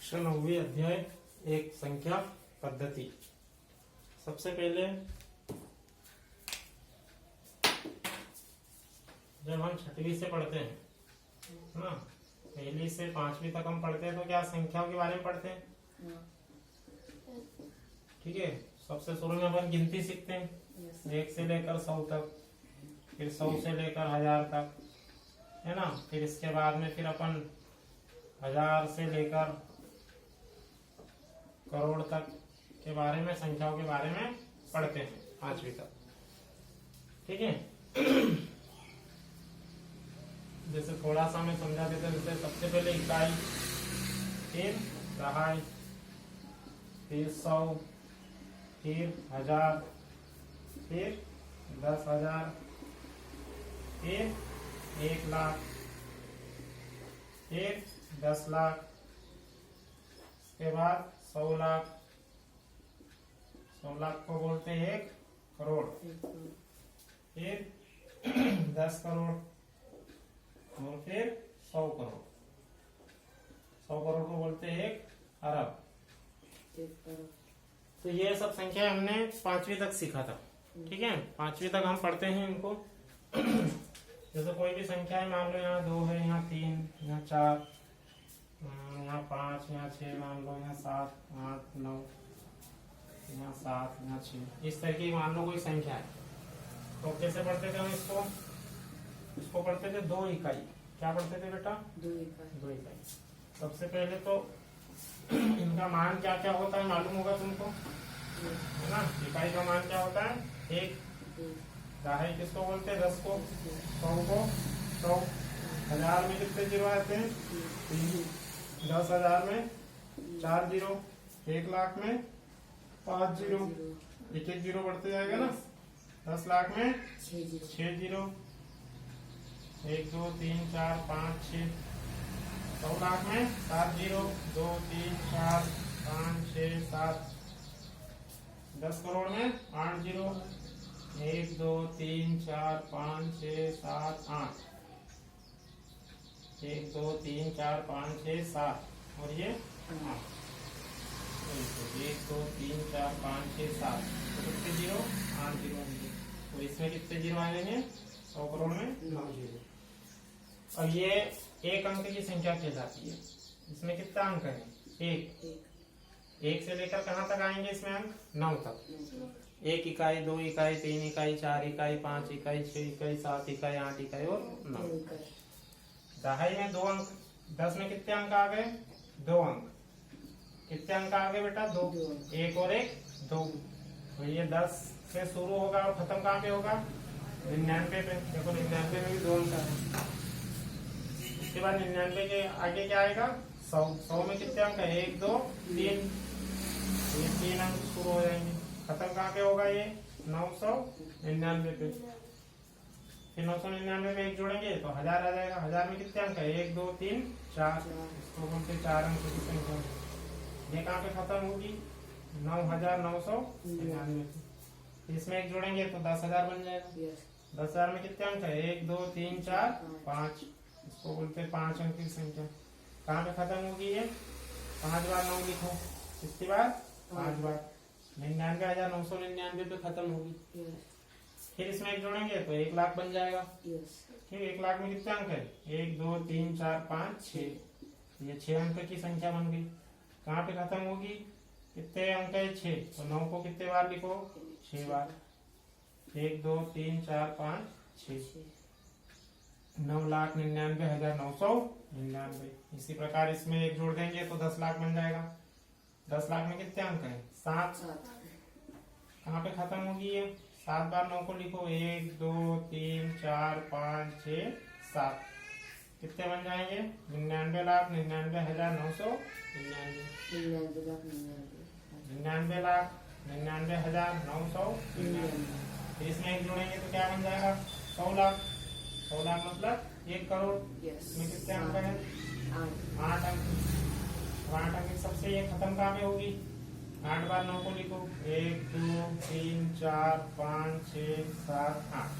कक्षा 9वीं अध्याय एक संख्या पद्धति। सबसे पहले जब हम छठवीं से पढ़ते हैं ना, पहली से पांचवी तक हम पढ़ते हैं तो क्या संख्याओं के बारे में पढ़ते हैं। ठीक है, सबसे शुरू में अपन गिनती सीखते हैं, 1 से लेकर 100 तक, फिर 100 से लेकर 1000 तक, है ना। फिर इसके बाद में फिर अपन 1000 से लेकर करोड़ तक के बारे में, संख्याओं के बारे में पढ़ते हैं पांचवी तक। ठीक है, जैसे थोड़ा सा मैं समझा देता हूं। जैसे सबसे पहले इकाई, फिर दहाई, फिर 100, फिर 1000, फिर 10,000, फिर 1 लाख, फिर 10 लाख, इसके बाद 100 लाख। 100 लाख को बोलते हैं 1 करोड़। फिर 10 करोड़ और फिर 100 करोड़। 100 करोड़ को बोलते हैं 1 अरब। तो ये सब संख्या हमने पांचवी तक सीखा था। ठीक है, पांचवी तक हम पढ़ते हैं इनको। जैसे कोई भी संख्या है, मान लो यहाँ 2 है, यहाँ 3, यहाँ 4, यहाँ 5, यहाँ 6, मान लो यहाँ 7, 8, 9, यहाँ 7, यहाँ 6, इस तरह की मान लो कोई संख्या है। तो कैसे पढ़ते थे हम इसको पढ़ते थे 2 इकाई। क्या पढ़ते थे बेटा? 2 इकाई। सबसे पहले तो इनका मान क्या क्या होता है मालूम होगा तुमको, है ना। इकाई का मान क्या होता है? 1। दहाई किसको बोलते हैं? 10 को। 100 को 100। 1000 में कितने जीरो आते हैं? 3। 10,000 में 4 जीरो। 1 लाख में 5 जीरो। एक एक जीरो बढ़ते जाएगा ना। 10 लाख में 6 जीरो। 1 2 3 4 5 6। 100 लाख में 7 जीरो। 2 3 4 5 6 7। 10 करोड़ में 8 जीरो। 1 2 3 4 5 6 7 8। 1 2 3 4 5 6 7 और ये 8। 1 2 3 4 5 6 7। तो कितने जीरो? 8 जीरो आएंगे। तो इसमें कितने जीरो आएंगे? 100 करोड़ में 9 जीरो। और ये एक अंक की संख्या कहलाती है। इसमें कितना अंक है? 1 से लेकर कहाँ तक आएंगे इसमें अंक? 9 तक। 1 इकाई, 2 इकाई, 3 इकाई, 4 इकाई, 5 इकाई, 6 इकाई, 7 इकाई, 8 इकाई और 9। दहाई में 2 अंक। 10 में कितने अंक आ गए? 2 अंक। कितने अंक आ गए बेटा? 2। 1 और 1 2। तो ये 10 से शुरू होगा और खत्म कहाँ पे होगा? 99 पे। देखो 99 में भी 2 अंक है। इसके बाद 99 के आगे क्या आएगा? 100। 100 में कितने अंक है? 1 2 3। ये 3 अंक शुरू हो जाएंगे। खत्म कहाँ पे होगा? ये 999 पे। फिर 999 में 1 जोड़ेंगे तो 1000 आ जाएगा। 1000 में कितने अंक है? 1 2 3 4। इसको बोलते 4 अंक की संख्या। ये कहाँ पे खत्म होगी? 9999। इसमें 1 जोड़ेंगे तो 10,000 बन जाएगा। 10,000 में कितने अंक है? 1 2 3 4 5। इसको बोलते हैं 5 अंक की संख्या। कहाँ पे खत्म होगी ये? 5 बार 9 लिखो। कितनी बार? 5 बार। 99,999 पे खत्म होगी। फिर इसमें 1 जोड़ेंगे तो 1 लाख बन जाएगा। ठीक, 1 लाख में कितने अंक है? 1 2 3 4 5 6। ये 6 अंक की संख्या बन गई। कहाँ पे खत्म होगी? कितने अंक है? 6। तो 9 को कितने बार लिखो? 6 बार। 1 2 3 4 5 6। 9,99,999। इसी प्रकार इसमें 1 जोड़ देंगे तो 10 लाख बन जाएगा। 10 लाख में कितने अंक है? 7। कहाँ पे खत्म होगी ये? 7 बार 9 को लिखो। 1 2 3 4 5 6 7। कितने बन जाएंगे? 99,99,999। 99,99,999। फिर इसमें 1 जोड़ेंगे तो क्या बन जाएगा? 100 लाख। 100 लाख मतलब 1 करोड़। इसमें कितने अंक है? 8 अंक। 8 अंक सबसे ये खत्म कहाँ पे होगी? 8 बार 9 को लिखो। 1 2 3 4 5 6 7 8।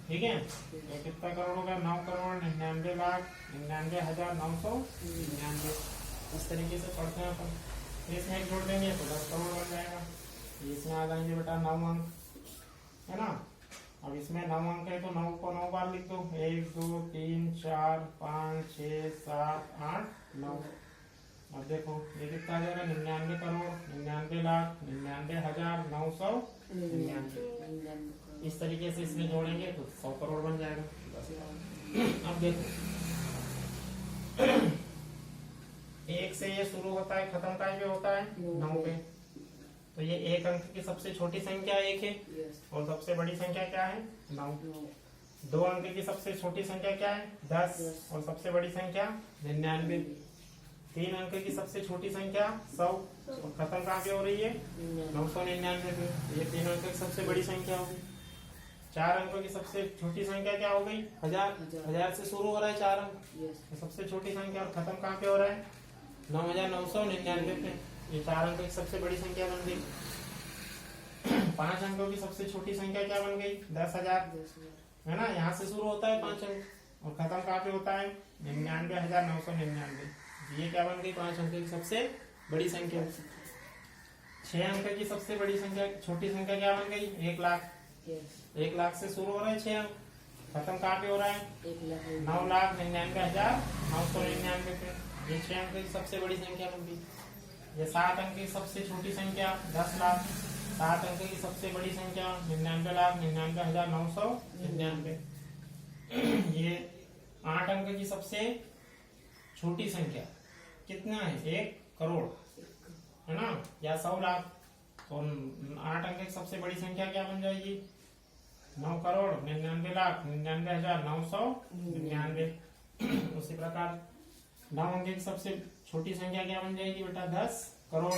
ठीक है, तो कितना करोड़ होगा? 9 करोड़ 99 लाख 99,999। इस तरीके से पढ़ते हैं अपन। इसमें एक जोड़ देंगे तो 10 करोड़ बन जाएगा। इसमें आ जाएंगे बेटा 9 अंक, है ना। अब इसमें 9 अंक है तो 9 को 9 बार लिख दो। 1 2 3 4 5 6 7 8 9। अब देखो ये कितना आ जाएगा, 99 करोड़, 99 लाख, 99,999। इस तरीके से इसमें जोड़ेंगे तो 100 करोड़ बन जाएगा। अब देखो 1 से ये शुरू होता है, खत्म कहाँ पे होता है, 9 पे। तो ये 1 अंक की सबसे छोटी संख्या 1 है और सबसे बड़ी संख्या क्या है, 9। 2 अंक की सबसे छोटी संख्या क्या है, 10 और सबसे बड़ी संख्या 99। 3 अंक की सबसे छोटी संख्या 100 और खत्म कहाँ पे हो रही है, 999 पे। ये 3 अंक की सबसे बड़ी संख्या होगी। 4 अंकों की सबसे छोटी संख्या क्या हो गई, 1000। 1000 से शुरू हो रहा है 4 अंक, तो सबसे छोटी संख्या, और खत्म कहाँ पे हो रहा है, 9999 पे। ये 4 अंकों की सबसे बड़ी संख्या बन गई। 5 अंकों की सबसे छोटी संख्या क्या बन गई, 10,000, है ना। यहाँ से शुरू होता है 5 अंक और खत्म कहाँ पे होता है, 99,999। ये क्या बन गई, 5 अंक की सबसे बड़ी संख्या। 6 अंक की सबसे बड़ी संख्या, छोटी संख्या क्या बन गई, 1 लाख। 1 लाख से शुरू हो रहा है 6 अंक, खत्म कहाँ पे हो रहा है, 9,99,999 पे। ये 6 अंक की सबसे बड़ी संख्या बन गई। ये 7 अंक की सबसे छोटी संख्या 10 लाख। 7 अंक की सबसे बड़ी संख्या 99,99,999। ये 8 अंक की सबसे छोटी संख्या कितना है, 1 करोड़, है ना, या 100 लाख। तो 8 अंक की सबसे बड़ी संख्या क्या बन जाएगी, 9 करोड़ 99 लाख 99,999। उसी प्रकार 9 अंक की सबसे छोटी संख्या क्या बन जाएगी बेटा, 10 करोड़,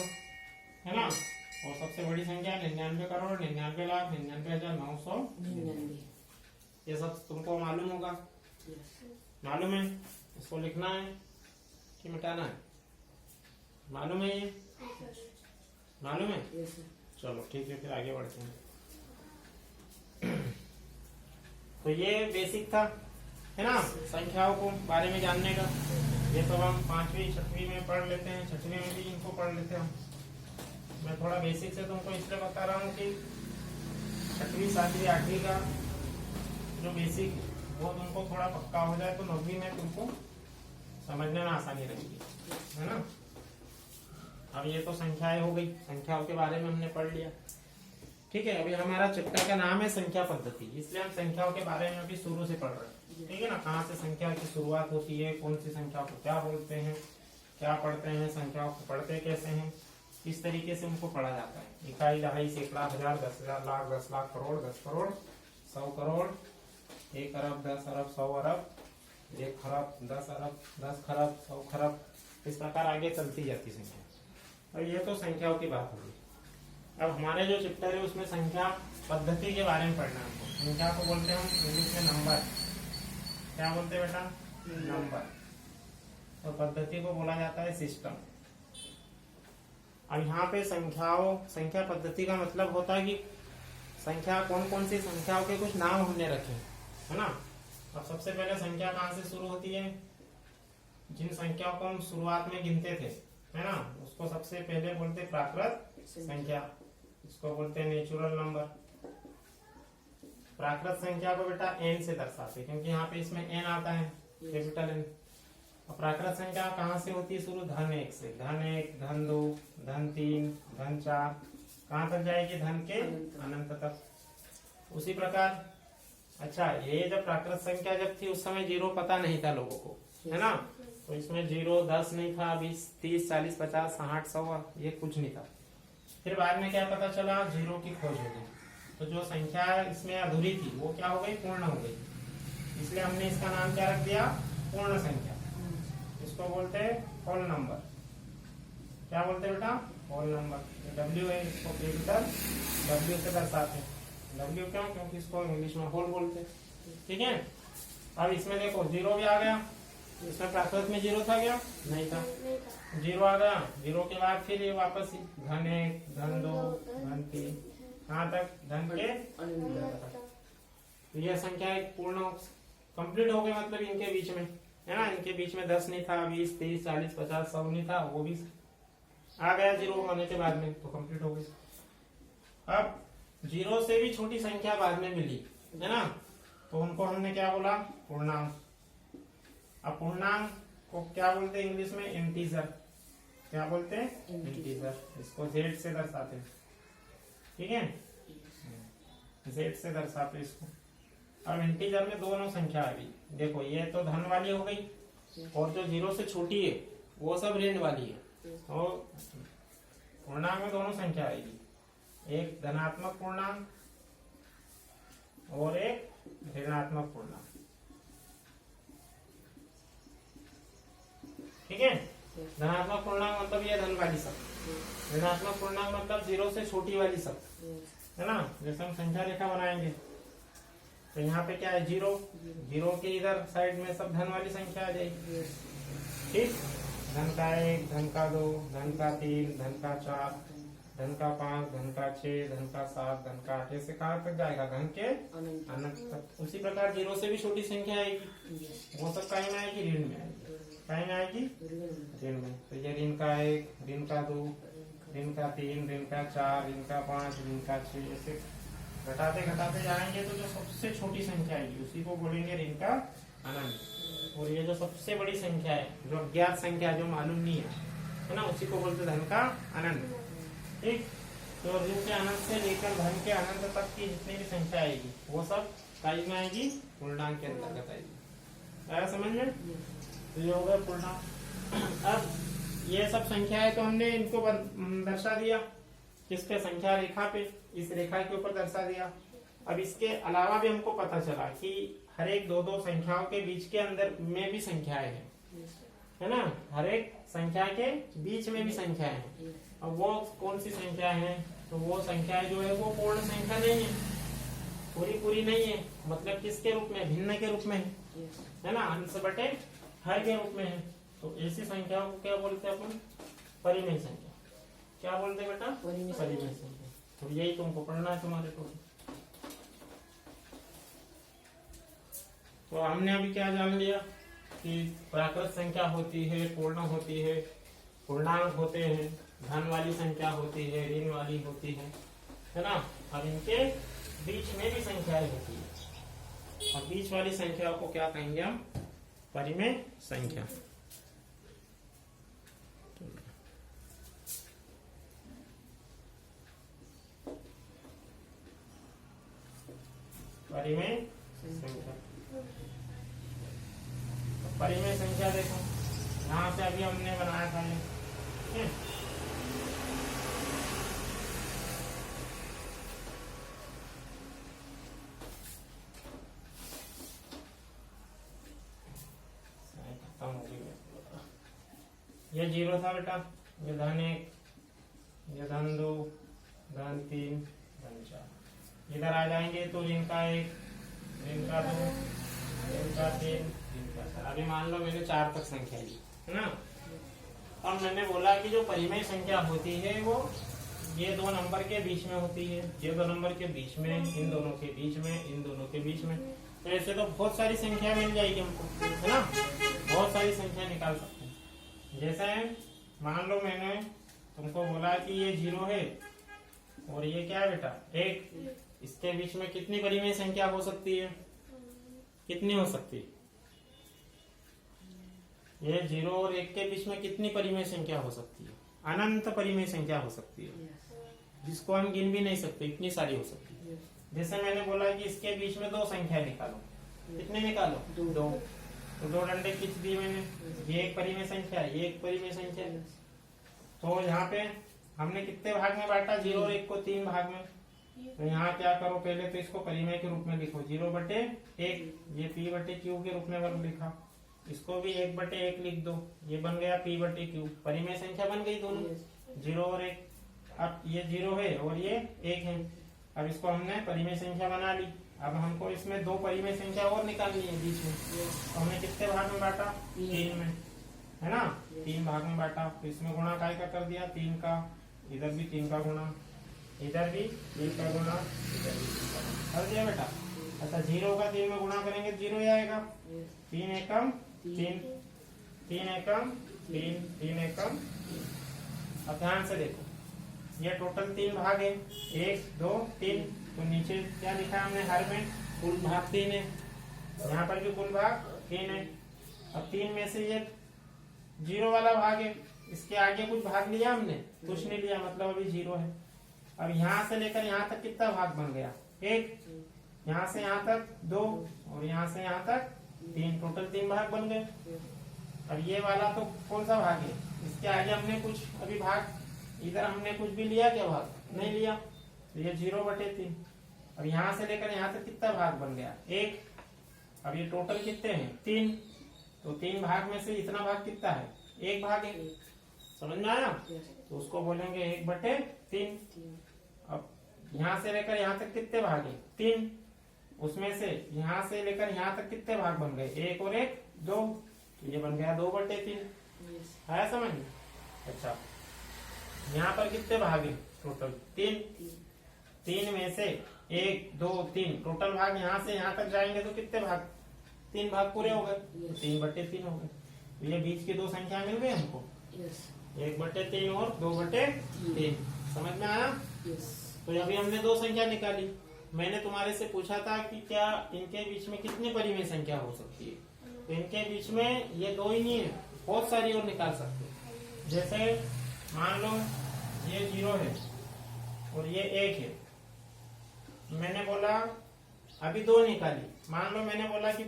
है ना। और सबसे बड़ी संख्या 99 करोड़ 99 लाख 99,999। ये सब तुमको मालूम होगा, मालूम है। इसको लिखना है कि मिटाना है, मालूम है, ये मालूम है। चलो ठीक है, फिर आगे बढ़ते हैं। तो ये बेसिक था, है ना, संख्याओं को बारे में जानने का। ये सब हम 5वीं 6वीं में पढ़ लेते हैं, 6वीं में भी इनको पढ़ लेते हैं। मैं थोड़ा बेसिक से तुमको इसलिए बता रहा हूँ कि 6वीं 7वीं 8वीं का जो बेसिक वो तुमको थोड़ा पक्का हो जाए तो 9वीं में तुमको समझने में आसानी रहेगी, है ना। अब ये तो संख्याएं हो गई, संख्याओं के बारे में हमने पढ़ लिया। ठीक है, अभी हमारा चैप्टर का नाम है संख्या पद्धति, इसलिए हम संख्याओं के बारे में अभी शुरू से पढ़ रहे हैं। ठीक है ना, कहाँ से संख्या की शुरुआत होती है, कौन सी संख्या को क्या बोलते हैं, क्या पढ़ते हैं, संख्याओं को पढ़ते कैसे हैं, किस तरीके से उनको पढ़ा जाता है। इकाई, दहाई, सैकड़ा, हजार, 10,000, लाख, 10 लाख, करोड़, 10 करोड़, 100 करोड़, 1 अरब, 10 अरब, 100 अरब, 1 खरब, 10 अरब, 10 खरब, 100 खरब, इस प्रकार आगे चलती जाती संख्या। और ये तो संख्याओं की बात होगी। अब हमारे जो चैप्टर है उसमें संख्या पद्धति के बारे में पढ़ना है। संख्या को बोलते हैं हम इंग्लिश में नंबर। क्या बोलते हैं बेटा, नंबर। तो पद्धति को बोला जाता है सिस्टम। अब यहाँ पे संख्या पद्धति का मतलब होता है कि संख्या, कौन कौन सी संख्याओं के कुछ नाम हमने रखे, है ना। अब सबसे पहले संख्या कहाँ से शुरू होती है, जिन संख्याओं को हम शुरुआत में गिनते थे, है ना, उसको सबसे पहले बोलते प्राकृत संख्या, इसको बोलते हैं नेचुरल नंबर। प्राकृत संख्या को बेटा n से दर्शाते, क्योंकि यहाँ पे इसमें n आता है, कैपिटल N। और प्राकृत संख्या कहाँ से होती है शुरू, धन 1 से। धन 1, धन 2, धन 3, धन 4, कहाँ तक जाएगी, धन के अनंत तक। उसी प्रकार अच्छा, ये जब प्राकृत संख्या जब थी उस समय 0 पता नहीं था लोगों को, है ना। तो इसमें 0, 10 नहीं था, 20, 30, 40, 50, 60, 100 ये कुछ नहीं था। फिर बाद में क्या पता चला, 0 की खोज हो गई। तो जो संख्या इसमें अधूरी थी वो क्या हो गई, पूर्ण हो गई। इसलिए हमने इसका नाम क्या रख दिया, पूर्ण संख्या। इसको बोलते हैं होल नंबर। क्या बोलते हैं बेटा, होल नंबर। W है, इसको कैपिटल W से दर्शाते हैं। W क्यों, क्योंकि इसको इंग्लिश में होल बोलते हैं। ठीक है। अब इसमें देखो 0 भी आ गया, इसमें प्राकृत में 0 था क्या, नहीं था, 0 आ गया। 0 के बाद फिर ये वापस धन 1, धन 2, धन 3, कहाँ तक, धन के अनंत तक। तो यह संख्या एक पूर्ण कंप्लीट हो गई, मतलब इनके बीच में, है ना, इनके बीच में 10 नहीं था, 20, 30, 40, 50, 100 नहीं था, वो भी आ गया 0 होने के बाद में, तो कंप्लीट हो गई। अब 0 से भी छोटी संख्या बाद में मिली है ना, तो उनको हमने क्या बोला, पूर्णांक। अब पूर्णांक को क्या बोलते हैं इंग्लिश में, इंटीजर। क्या बोलते हैं, इंटीजर। इसको जेड से दर्शाते हैं, ठीक है, जेड से दर्शाते हैं इसको। अब इंटीजर में दोनों संख्या आ गई, देखो ये तो धन वाली हो गई, और जो 0 से छोटी है वो सब ऋण वाली है। तो पूर्णांक में दोनों संख्या आएगी, एक धनात्मक पूर्णांक और एक ऋणात्मक पूर्णांक, ठीक है। धनात्मक पूर्णांक मतलब ये धन वाली सब, ऋणात्मक पूर्णांक मतलब 0 से छोटी वाली सब, है ना। जैसे हम संख्या रेखा बनाएंगे तो यहाँ पे क्या है, 0, 0 के इधर साइड में सब धन वाली संख्या आ जाएगी, ठीक। धन का 1, धन का 2, धन का 3, धन का 4, धन का 5, धन का 6, धन का 7, धन का 8, ऐसे कहाँ तक जाएगा, धन के अनंत तक। उसी प्रकार 0 से भी छोटी संख्या आएगी, वो सब कहीं में आएगी, ऋण में आएगी, कहीं में आएगी, ऋण में। तो ये ऋण का 1, ऋण का 2, ऋण का 3, ऋण का 4, ऋण का 5, ऋण का 6, ऐसे घटाते घटाते जाएंगे तो जो सबसे छोटी संख्या आएगी उसी को बोलेंगे ऋण का अनंत। और ये जो सबसे बड़ी संख्या है, जो अज्ञात संख्या, जो मालूम नहीं है ना, उसी को बोलते धन का अनंत, ठीक। तो ऋण के अनंत से लेकर धन के अनंत तक की जितनी भी संख्या आएगी वो सब साइज में आएगी, पूर्णांक के अंतर्गत आएगी। आया समझ में, तो ये हो गया पूर्णांक। अब ये सब संख्या है तो हमने इनको दर्शा दिया किस पे, संख्या रेखा पे, इस रेखा के ऊपर दर्शा दिया। अब इसके अलावा भी हमको पता चला कि हर एक दो संख्याओं के बीच के अंदर में भी संख्याएं हैं, है ना, हर एक संख्या के बीच में भी संख्याएं हैं। अब वो कौन सी संख्या है, तो वो संख्या जो है वो पूर्ण संख्या नहीं है, पूरी नहीं है, मतलब किसके रूप में, भिन्न के रूप में है ना, अंश बटे हर के रूप में है। तो ऐसी संख्याओं को क्या बोलते हैं अपन, परिमेय संख्या। क्या बोलते हैं बेटा, परिमेय संख्या। तो यही तुमको पढ़ना है तुम्हारे को। तो हमने अभी क्या जान लिया कि प्राकृत संख्या होती है, पूर्ण होती है, पूर्णांक होते हैं, धन वाली संख्या होती है, ऋण वाली होती है ना, और इनके बीच में भी संख्याएं होती है, और बीच वाली संख्या को क्या कहेंगे हम, परिमेय संख्या। परिमेय संख्या, परिमेय संख्या देखो यहाँ से अभी हमने बनाया था ये, ये 0 था बेटा, ये धन 1, ये धन 2, धन 3, धन 4। इधर आ जाएंगे तो ऋण का 1, ऋण का 2, ऋण का 3, ऋण का 4। अभी मान लो मैंने 4 तक संख्या ली, है ना। अब मैंने बोला कि जो परिमेय संख्या होती है वो ये 2 नंबर के बीच में होती है, ये 2 नंबर के बीच में, इन दोनों के बीच में, इन दोनों के बीच में। तो ऐसे तो बहुत सारी संख्या मिल जाएगी हमको, है ना, बहुत सारी संख्या निकाल सकते हैं। जैसे मान लो मैंने तुमको बोला कि ये 0 है और ये क्या है बेटा, 1, इसके बीच में कितनी परिमेय संख्या हो सकती है, कितनी हो सकती है, ये 0 और 1 के बीच में कितनी परिमेय संख्या हो सकती है, अनंत परिमेय संख्या हो सकती है, जिसको हम गिन भी नहीं सकते, इतनी सारी हो सकती है। जैसे मैंने बोला कि इसके बीच में 2 संख्या निकालो, कितने निकालो, 2, तो 2 डंडे खींच दिए मैंने, ये एक परिमेय संख्या, ये एक परिमेय संख्या। तो यहाँ पे हमने कितने भाग में बांटा, 0 और 1 को 3 भाग में। तो यहाँ क्या करो, पहले तो इसको परिमेय के रूप में लिखो, 0/1, ये p/q के रूप में लिखा, इसको भी 1/1 लिख दो, ये बन गया p/q, परिमेय संख्या बन गई दोनों, 0 और 1। अब ये 0 है और ये 1 है, अब इसको हमने परिमेय संख्या बना ली। अब हमको इसमें 2 परिमेय संख्या और निकालनी है बीच में, तो हमने कितने भाग में बांटा, 3 में, है ना, 3 भाग में बांटा। तो इसमें गुणा काय का कर दिया, 3 का, इधर भी 3 का गुणा, इधर भी 3 का गुणा, इधर भी 3 का गुणा कर दिया बेटा। अच्छा 0 का 3 में गुणा करेंगे 0 ही आएगा, 3 एकम तीन, तीन एकम तीन, तीन एकम। अब ध्यान से देखो, ये टोटल 3 भाग है, 1 2 3। तो नीचे क्या लिखा है हमने, हर में कुल भाग 3 है, यहाँ पर भी कुल भाग 3 है। अब 3 में से ये 0 वाला भाग है, इसके आगे कुछ भाग लिया हमने, कुछ नहीं लिया, मतलब अभी 0 है। अब यहाँ से लेकर यहाँ तक कितना भाग बन गया, 1, यहाँ से यहाँ तक 2 और यहाँ से यहाँ तक 3, टोटल 3 भाग बन गए। अब ये वाला तो कौन सा भाग है, इसके आगे हमने कुछ अभी भाग, इधर हमने कुछ भी लिया क्या, भाग नहीं लिया, तो ये 0/3। अब यहाँ से लेकर यहाँ तक कितना भाग बन गया, 1। अब ये टोटल कितने हैं, 3, तो 3 भाग में से इतना भाग कितना है, 1 भाग है। समझ में आया, तो उसको बोलेंगे 1/3। अब यहाँ से लेकर यहाँ तक कितने भाग है, 3, उसमें से यहाँ से लेकर यहाँ तक कितने भाग बन गए, 1 और 1 2, तो ये बन गया 2/3। आया समझ। अच्छा, यहाँ पर कितने भाग है, टोटल 3, 3 में से 1 2 3, टोटल भाग यहाँ से यहाँ तक जाएंगे तो कितने भाग, 3 भाग पूरे हो गए, 3/3 हो गए। तो ये बीच की 2 संख्या मिल गई हमको, 1/3 और 2/3। समझ में आया। तो अभी हमने 2 संख्या निकाली। मैंने तुम्हारे से पूछा था कि क्या इनके बीच में कितनी परिमेय संख्या हो सकती है, तो इनके बीच में ये 2 ही नहीं है, बहुत सारी और निकाल सकते हैं। जैसे मान लो ये 0 है और ये 1 है, मैंने बोला अभी 2 निकाली, मान लो मैंने बोला कि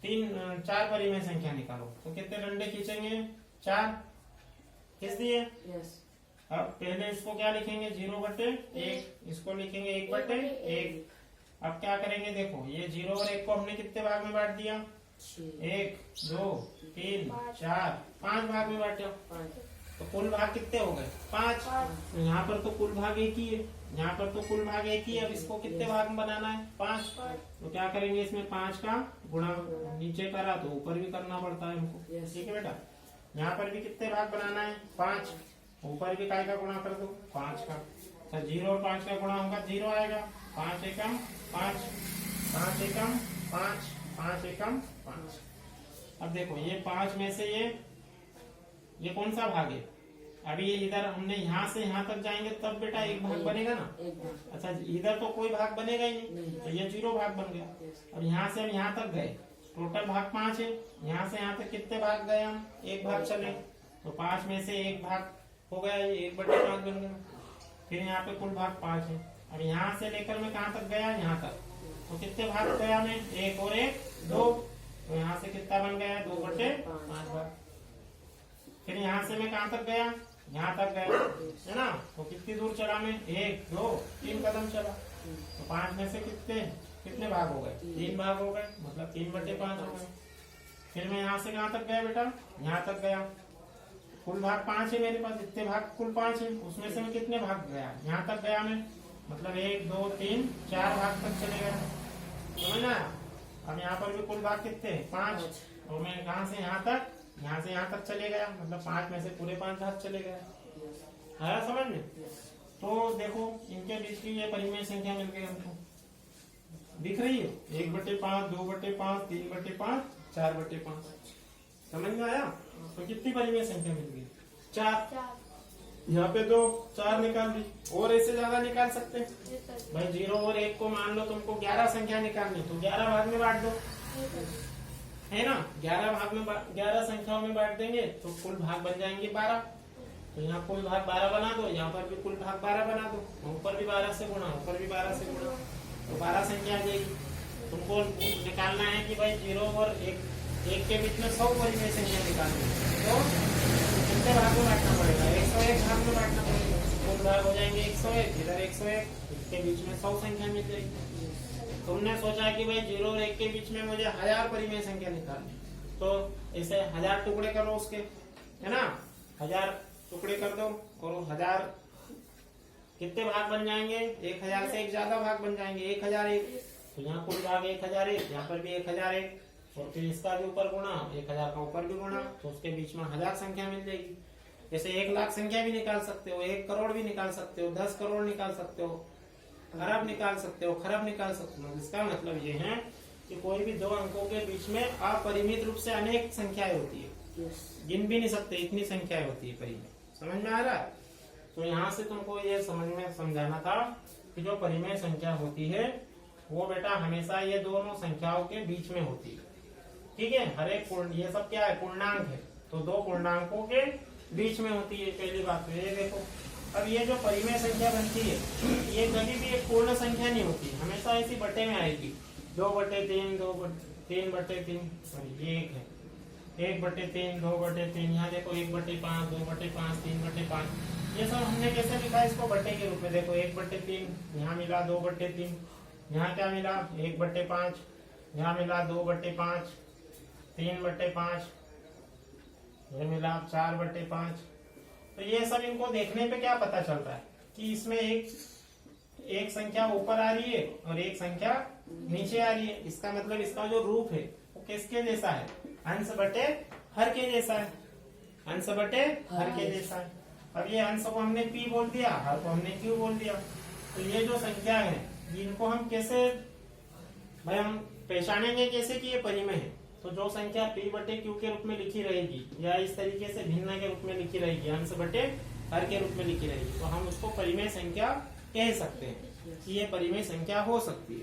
4 परिमेय संख्या निकालो, तो कितने डंडे खींचेंगे, 4 खींच दिए। अब पहले इसको क्या लिखेंगे, 0/1, इसको लिखेंगे 1/1। अब क्या करेंगे, देखो ये 0 और 1 को हमने कितने भाग में बांट दिया, 1 2 3 4 5 भाग में बांटा, तो कुल भाग कितने हो गए, 5। यहाँ पर तो कुल भाग 1 ही है, यहाँ पर तो कुल भाग 1 ही है। अब इसको कितने भाग में बनाना है, 5। तो क्या करेंगे, इसमें 5 का गुणा नीचे करा तो ऊपर भी करना पड़ता है हमको, ठीक है बेटा। यहाँ पर भी कितने भाग बनाना है, 5, ऊपर भी काय का गुणा कर दो, 5 का। तो 0 और 5 का गुणा होगा, 0 आएगा, 5 एकम 5, 5 एकम 5, 5 एकम 5। अब देखो ये 5 में से ये कौन सा भाग है, अभी ये इधर हमने यहाँ से यहाँ तक जाएंगे तब बेटा 1 भाग बनेगा ना। अच्छा, इधर तो कोई भाग बनेगा ही नहीं, तो ये 0 भाग बन गया। और यहाँ से हम यहाँ तक गए, टोटल भाग 5 है, यहाँ से यहाँ तक कितने भाग गए हम, 1 भाग चले, तो 5 में से 1 भाग हो गया, ये 1/5 बन गया। फिर यहाँ पे कुल भाग 5 है। अब यहाँ से लेकर मैं कहाँ तक गया, यहाँ तक, तो कितने भाग गया मैं, 1 और 1 2, तो यहाँ से कितना बन गया, 2/5 भाग। फिर यहाँ से मैं कहाँ तक गया, यहाँ तक गया है ना, तो कितनी दूर चला मैं, 1 2 3 कदम चला, तो 5 में से कितने भाग हो गए, 3 भाग हो गए, मतलब 3/5 हो गए। फिर मैं यहाँ से कहाँ तक गया बेटा, यहाँ तक गया, कुल भाग 5 है मेरे पास, इतने भाग कुल 5 है, उसमें से मैं कितने भाग गया, यहाँ तक गया मैं, मतलब 1 2 3 4 भाग तक चले गया, समझ ना। अब यहाँ पर भी कुल भाग कितने, 5, और मैं कहाँ से यहाँ से यहाँ तक चले गया, मतलब 5 में से पूरे 5 भाग चले गए। आया समझ में। तो देखो इनके बीच की ये परिमेय संख्या मिल गई हमको, दिख रही है, 1/5 2/5 3/5 4/5। समझ में आया। तो कितनी परिमेय संख्या मिल गई, 4। यहाँ पे तो 4 निकाल दी, और ऐसे ज्यादा निकाल सकते हैं भाई। 0 और 1 को मान लो तुमको 11 संख्या निकालनी, तो 11 भाग में बांट दो, है ना। 11 संख्याओं में बांट देंगे तो कुल भाग बन जाएंगे 12। तो यहाँ कुल भाग 12 बना दो, यहाँ पर भी कुल भाग 12 बना दो, ऊपर भी 12 से गुणा, ऊपर भी 12 से गुणा, तो 12 संख्या आ जाएगी। तुमको निकालना है कि भाई 0 और 1 के बीच में 100 परिमेय संख्या निकालनी है, तो कितने भाग में बांटना पड़ेगा, 101 भाग में बांटना पड़ेगा। कुल भाग हो जाएंगे 101, इधर 101, इसके बीच में 100 संख्या मिल जाएगी। तुमने सोचा कि भाई 0 और 1 के बीच में मुझे 1000 परिमेय संख्या निकालनी, तो ऐसे 1000 टुकड़े करो उसके, है ना, 1000 टुकड़े कर दो, और 1000 कितने भाग बन जाएंगे, 1000 से एक ज्यादा भाग बन जाएंगे, 1001। तो यहाँ कुल भाग 1001, यहाँ पर भी 1001, और फिर इसका भी ऊपर गुणा, 1000 का ऊपर भी गुणा, तो उसके बीच में 1000 संख्या मिल जाएगी। जैसे 1 लाख संख्या भी निकाल सकते हो, 1 करोड़ भी निकाल सकते हो, 10 करोड़ निकाल सकते हो, अरब निकाल सकते हो, खरब निकाल सकते हो। इसका मतलब ये है कि कोई भी दो अंकों के बीच में अपरिमित रूप से अनेक संख्याएं होती है, गिन भी नहीं सकते इतनी संख्याएं होती है परिमेय। समझ में आ रहा है? तो यहाँ से तुमको ये समझाना था कि जो परिमेय संख्या होती है वो बेटा हमेशा ये दोनों संख्याओं के बीच में होती है। ठीक है, हर एक ये सब क्या है, पूर्णांक है, तो दो पूर्णांकों के बीच में होती है। पहली बात तो ये देखो। अब ये जो परिमेय संख्या बनती है ये कभी भी एक पूर्ण संख्या नहीं होती, हमेशा ऐसी बटे में आएगी। 2/3, 3/3, ये एक है 1/3, 2/3, यहाँ देखो 1/5, 2/5, 3/5। ये सब हमने कैसे लिखा है इसको, बटे के रूप में। देखो 1/3 यहाँ मिला, 2/3 यहाँ क्या मिला, 1/5 यहाँ मिला, 2/5, 3/5 ये मिला, 4/5। तो ये सब इनको देखने पे क्या पता चलता है कि इसमें एक संख्या ऊपर आ रही है और एक संख्या नीचे आ रही है। इसका मतलब इसका जो रूप है वो किसके जैसा है, अंश बटे हर के जैसा है, अंश बटे हर के जैसा है। अब ये अंश को हमने p बोल दिया, हर को हमने q बोल दिया। तो ये जो संख्या है इनको हम कैसे भाई हम पहचानेंगे कैसे कि ये परिमेय है। तो जो संख्या p/q के रूप में लिखी रहेगी या इस तरीके से भिन्न के रूप में लिखी रहेगी, अंश बटे हर के रूप में लिखी रहेगी, तो हम उसको परिमेय संख्या कह सकते हैं कि ये परिमेय संख्या हो सकती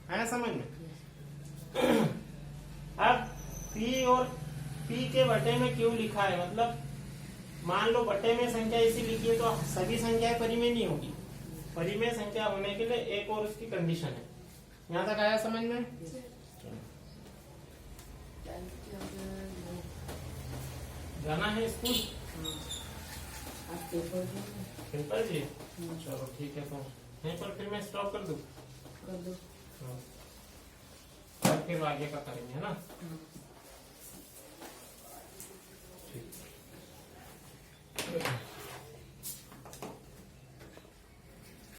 है ना समझ में। अब p और p के बटे में q लिखा है, मतलब मान लो बटे में संख्या ऐसी लिखी है तो सभी संख्याएं परिमेय नहीं होगी। परिमेय संख्या होने के लिए एक और उसकी कंडीशन है। यहाँ तक आया समझ में? जाना है स्कूल? पेपर जी? चलो ठीक है, तो यहीं पर फिर मैं स्टॉप कर दूं? फिर आगे का करेंगे है ना। ठीक।